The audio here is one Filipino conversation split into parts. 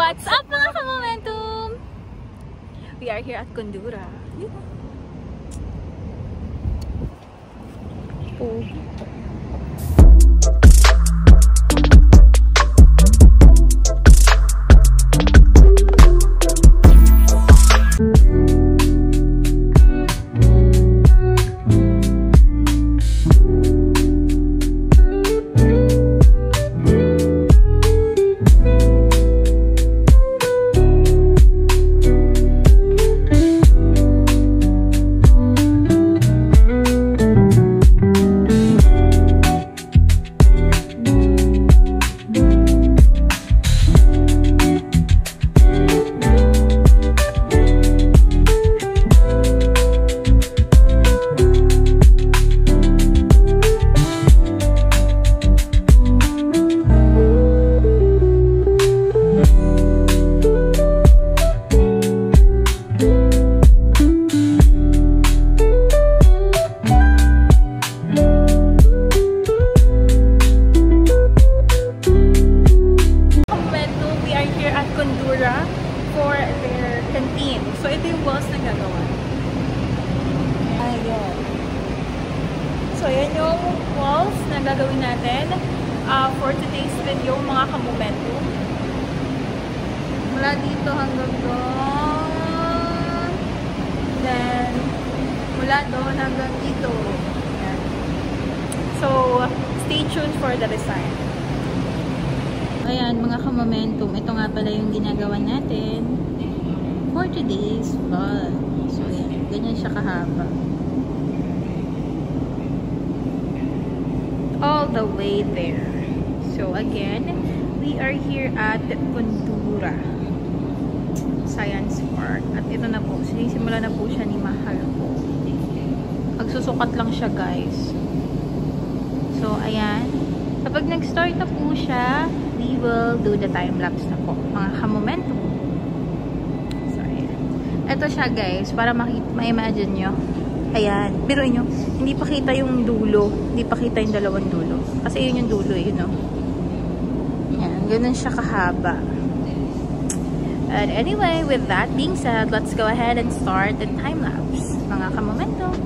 What's up mga ka-momentum? We are here at Condura. Oh. For their canteen. So, ito yung walls na gagawa. Ayan. So, yan yung walls na gagawin natin for today's video, mga ka-momentum. Mula dito hanggang doon. Then, mula doon hanggang dito. Ayan. So, stay tuned for the design. Ayan, mga ka-momentum, ito nga pala yung ginagawa natin for today's vlog. So, ayan, ganyan siya kahaba. All the way there. So, again, we are here at Condura Science Park. At ito na po, sinisimula na po siya ni Mahal po. Magsusukat lang siya, guys. So, ayan. Kapag nag-start na po siya, we will do the time-lapse na po, mga ka-momentum. So, ayan. Ito siya, guys, para ma-imagine nyo. Ayan. Biruin nyo, hindi pa kita yung dulo. Hindi pa kita yung dalawang dulo. Kasi yun yung dulo, you know. Ayan. Ganun siya kahaba. And anyway, with that being said, let's go ahead and start the time-lapse, mga ka-momentum.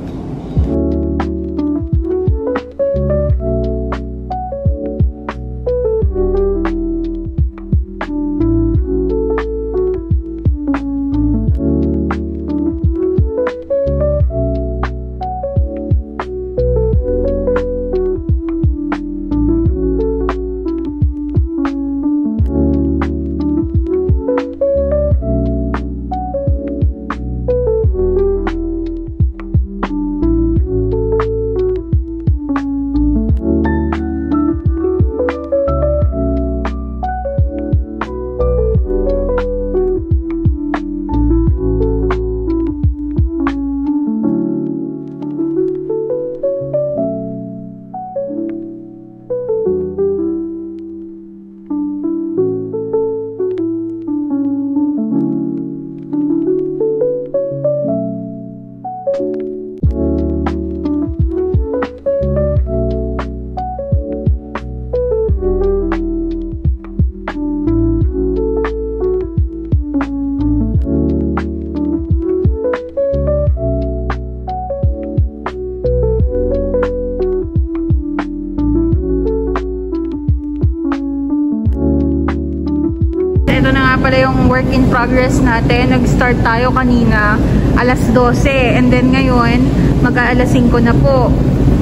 Ito na nga pala yung work in progress natin. Nag-start tayo kanina alas 12 and then ngayon mag-aalas 5 na po.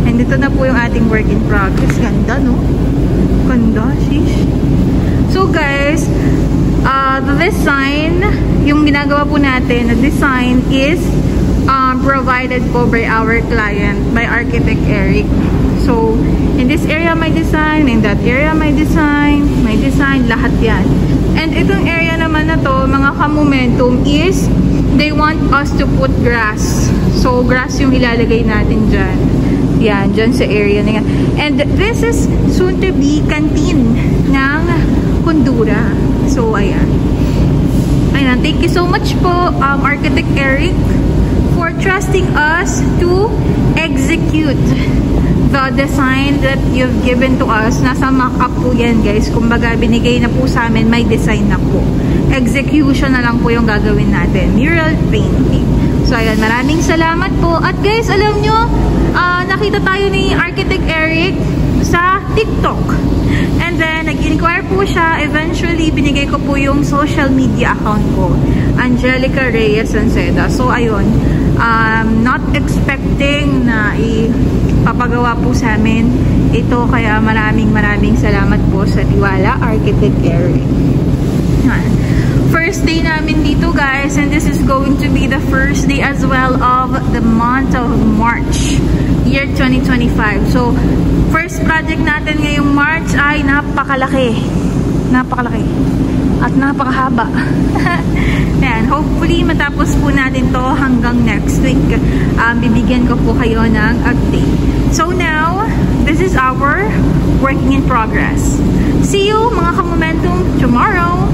And ito na po yung ating work in progress. Ganda, no? Ganda, shish. So guys, the design, yung ginagawa po natin, the design is provided po by our client, by Architect Eric. So, in this area may design, in that area may design, lahat yan. And itong area naman na to, mga ka-momentum, is they want us to put grass. So, grass yung ilalagay natin dyan. Yan, dyan sa area na yan. And this is soon to be canteen ng Condura. So, ayan. Ayan, thank you so much po, Architect Eric, for trusting us to execute the design that you've given to us. Nasa mock-up po yan, guys. Kumbaga, binigay na po sa amin, may design na po. execution na lang po yung gagawin natin. Mural painting. So, ayan, maraming salamat po. At guys, alam nyo, nakita tayo ni Architect Eric sa TikTok. And then, nag-inquire po siya. Eventually, binigay ko po yung social media account ko. Angelica Reyes Sanceda. So, ayun. Not expecting na ipapagawa po sa amin ito. Kaya maraming salamat po sa tiwala, Architect Eric. First day namin dito, guys, and this is going to be the first day as well of the month of March, year 2025. So, first project natin ngayong March ay napakalaki at napakahaba. Ayan, hopefully matapos po natin to hanggang next week. Bibigyan ko po kayo ng update. So now, this is our working in progress. See you mga ka-momentum tomorrow!